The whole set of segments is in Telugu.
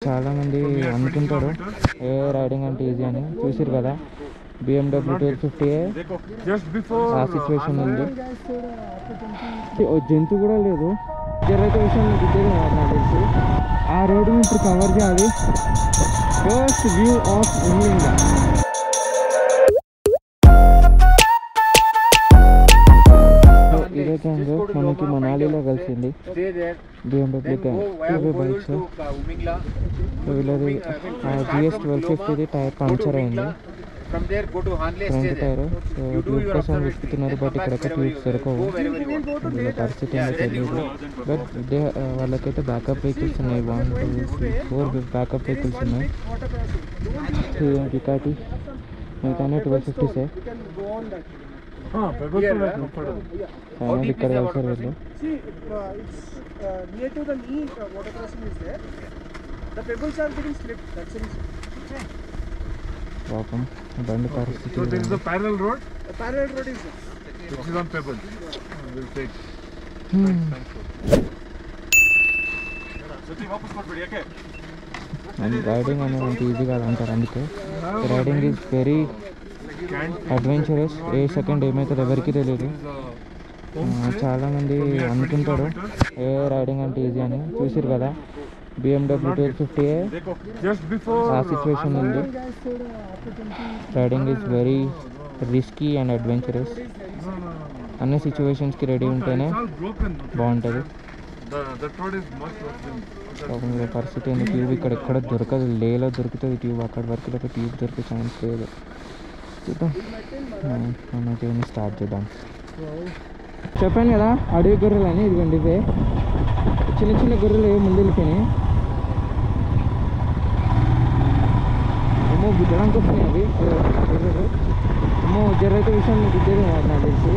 చాలామంది అనుకుంటారు ఏ రైడింగ్ అంటే ఈజీ అని. చూసారు కదా BMW 1250 ఆ సిచ్యువేషన్ ఉంది. జంతు కూడా లేదు. జరైతే విషయం గుర్తేది నాకు తెలిసి. ఆ రోడ్డుని ఇప్పుడు కవర్ చేయాలి. First view of Umlingla. ఇదే టైంలో మనకి మనాలిలో కలిసింది BMW బైక్స్. వీళ్ళది GS 1250 టైర్ పంక్చర్ అయింది, ఫ్రంట్ టైర్. సో ట్యూబ్ కోసం వెతుకుతున్నారు, బట్ ఇక్కడ ట్యూబ్స్ దొరకవు. వీళ్ళ పరిస్థితి ఏంటో తెలియదు. బట్ వాళ్ళకైతే బ్యాకప్ వెహికల్స్ ఉన్నాయి. 1 2 3 4 బ్యాకప్ వెహికల్స్ ఉన్నాయి. రికాటి మిగతానే 1250సే. ఇక్కడ కలిసారు వీళ్ళు. పాపం బండి పరిస్థితి. రైడింగ్ అనేది ఈజీ కాదంటారు, అందుకే riding is very adventurous. A second ఏమవుతుందో ఎవరికి తెలియదు. చాలామంది అనుకుంటారు ఏ రైడింగ్ అంటే ఈజీ అని. చూసారు కదా BMW 1250 ఆ సిచ్యువేషన్ ఉంది. Riding is very risky and adventurous. అన్ని సిచ్యువేషన్స్కి రెడీ ఉంటేనే బాగుంటుంది. పరిస్థితి ఏంది, ట్యూబ్ ఇక్కడ ఎక్కడ దొరకదు. లేలో దొరుకుతుంది ట్యూబ్, అక్కడి వరకు ఒక ట్యూబ్ దొరికే ఛాన్స్ లేదు. చూద్దాం, మన జర్నీ స్టార్ట్ చేద్దాం. చెప్పాను కదా అడవి గొర్రెలు అని. ఇదిగోండి ఇవే చిన్న చిన్న గొర్రెలు ముందు వెళ్ళిపోయినాయి. ఏమో గుద్దడానికి వస్తున్నాయి అవి గొర్రెలు. ఏమో జరైతే విషయం గుద్దేది నాకు తెలిసి.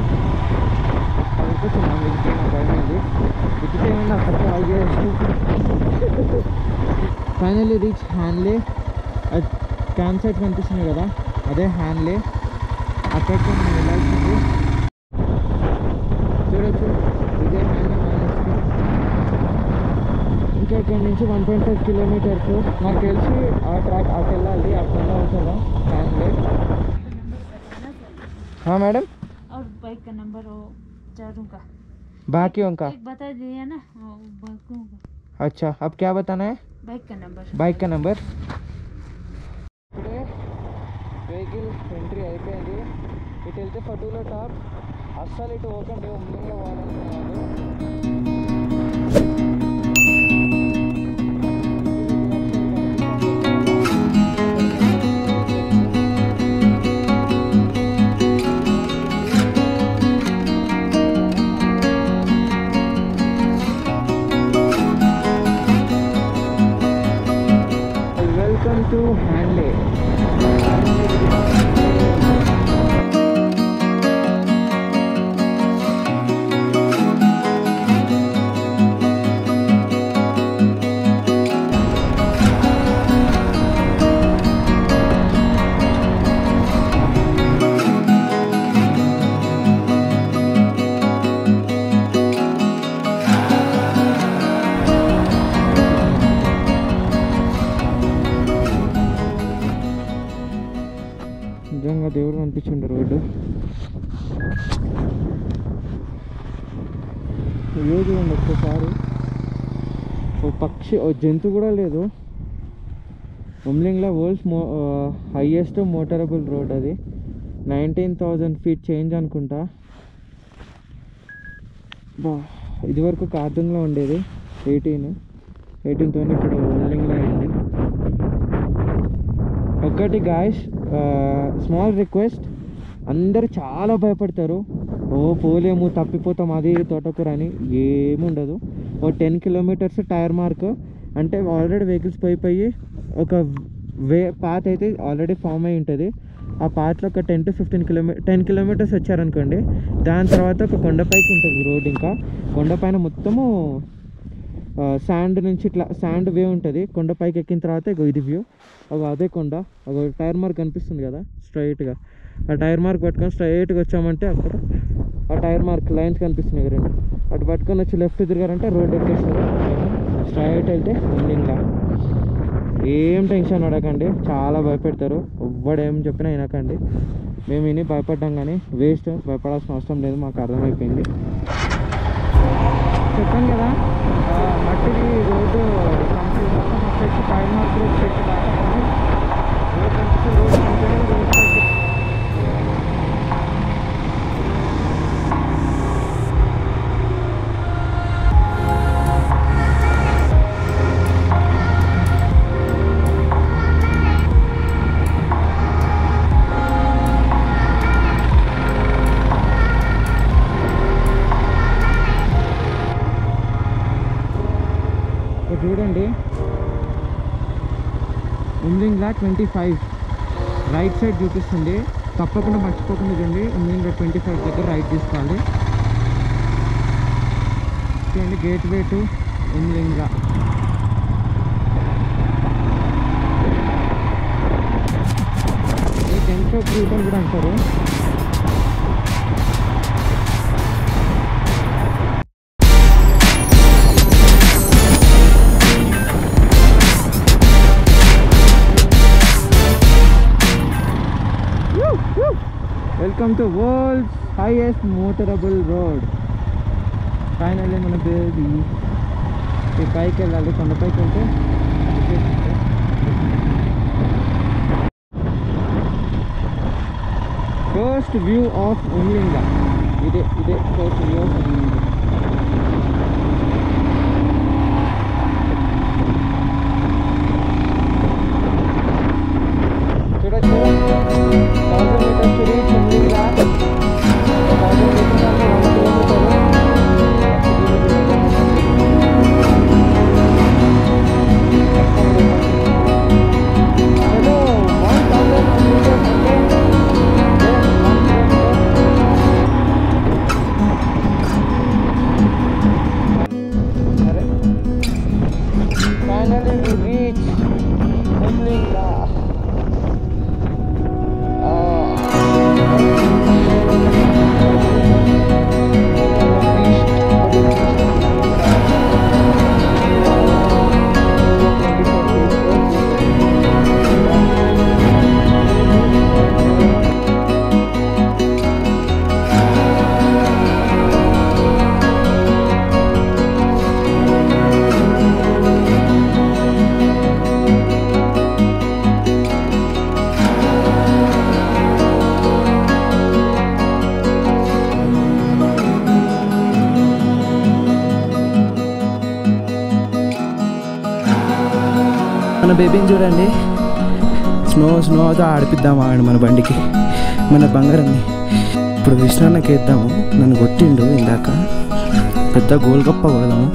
వచ్చినాం వెజిటేరియన్ భయమైంది. వెజిటేరియన్ అక్కడికి ఆగి ఫైనల్లీ రీచ్ హ్యాండ్లే. క్యాంప్ సైట్ కనిపిస్తుంది కదా, అదే హ్యాండ్లే. అక్కడికి మనం వెళ్ళాల్సింది. చూడొచ్చు ఇదే హ్యాండ్లే. ఇంకా ఇక్కడ నుంచి 1.5 కిలోమీటర్స్ నాకు తెలిసి. ఆ ట్రాక్ అటు వెళ్ళాలి, అక్కడ అవుతుందా హ్యాండ్లే. हाँ मैडम, और बाइक का नंबर और चारों का बाकी उनका बता दिया ना। अच्छा, अब क्या बताना है? बाइक का नंबर. వెహికల్ ఎంట్రీ అయిపోయింది. ఇటు వెళ్తే ఫటూలో టాప్. అస్సలు ఇటు ఓపెన్ ఉమ్లింగా పోవాలనుకున్నాను. Welcome to Hanle. నిజంగా దేవుడు అనిపించిండు రోడ్డు. వ్యూ చూడండి ఒక్కసారి. ఓ పక్షి, ఓ జంతు కూడా లేదు. ఉమ్లింగ్లో వరల్డ్స్ హైయెస్ట్ మోటరబుల్ రోడ్ అది. 19,000 ఫీట్ చేంజ్ అనుకుంటా. ఇదివరకు కార్టూన్లో ఉండేది 18తోనే ఇప్పుడు ఉమ్లింగ్లో అయింది. ఒకటి గాయస్, స్మాల్ రిక్వెస్ట్, అందరు చాలా భయపడతారు. ఓ పోలేము, తప్పిపోతాం, అది తోటకూర అని. ఏముండదు. ఓ 10 కిలోమీటర్స్ టైర్ మార్క్ అంటే ఆల్రెడీ వెహికల్స్ పోయి ఒక పాత్ అయితే ఆల్రెడీ ఫామ్ అయి ఉంటుంది. ఆ పాత్లో ఒక 10 కిలోమీటర్స్ వచ్చారనుకోండి, దాని తర్వాత ఒక కొండపైకి ఉంటుంది రోడ్. ఇంకా కొండపైన మొత్తము శాండ్ నుంచి ఇట్లా శాండ్ వే ఉంటుంది. కొండపైకి ఎక్కిన తర్వాత ఇది వ్యూ. అదే కొండ, ఒక టైర్ మార్క్ కనిపిస్తుంది కదా స్ట్రైట్గా. ఆ టైర్ మార్క్ పట్టుకొని స్ట్రైట్గా వచ్చామంటే అక్కడ ఆ టైర్ మార్క్ లైన్స్ కనిపిస్తున్నాయి రెండు. అటు పట్టుకొని వచ్చి లెఫ్ట్ తిరిగారంటే రోడ్ ఎక్కేస్తారు. స్ట్రైట్ వెళ్తే ఉమ్లింగ్లా. ఏం టెన్షన్ పడకండి, చాలా భయపెడతారు. ఎవ్వడేం చెప్పినా వినకండి. మేము విని భయపడ్డాం కానీ వేస్ట్, భయపడాల్సిన అవసరం లేదు, మాకు అర్థమైపోయింది. చెప్పాను కదా మట్టిది రోడ్డు కంప్లీట్ మొత్తం వచ్చేసి 5 మార్క్ రోడ్ పెట్టి రాకపోతే రోడ్ కనిపిస్తే రోడ్ కంప్లీట్ రోడ్ పైకి. చూడండి ఉమ్లింగ్లా 25 రైట్ సైడ్ చూపిస్తుంది. తప్పకుండా మర్చిపోకుండా చూడండి, ఉమ్లింగ్లా 25 దగ్గర రైట్ తీసుకోవాలి. చూడండి గేట్ వే టు ఉమ్లింగ్లా. ఈ టెంట్ రూట్ అని కూడా అంటారు. Welcome to world's highest motorable road. Finally మన బేబీ ఈ పైకి వెళ్ళాలి, కొండపైకి వెళ్తే ఫస్ట్ వ్యూ ఆఫ్ ఉమ్లింగ్లా. ఇదే ఫస్ట్ వ్యూ ఆఫ్ ఉమ్లింగ్లా. చూడొచ్చు 1000 meters to reach Umlingla. 1000 meters అంటే 1 kilometer. అదే 1000 meters అంటే finally we reach Umlinga. మన బేబీని చూడండి, స్నోతో ఆడిపిద్దామా మన బండికి, మన బంగారాన్ని. ఇప్పుడు విశ్రాన్నకి వేద్దాము. నన్ను కొట్టిండు ఇందాక, పెద్ద గోల్గప్ప కొడదాము.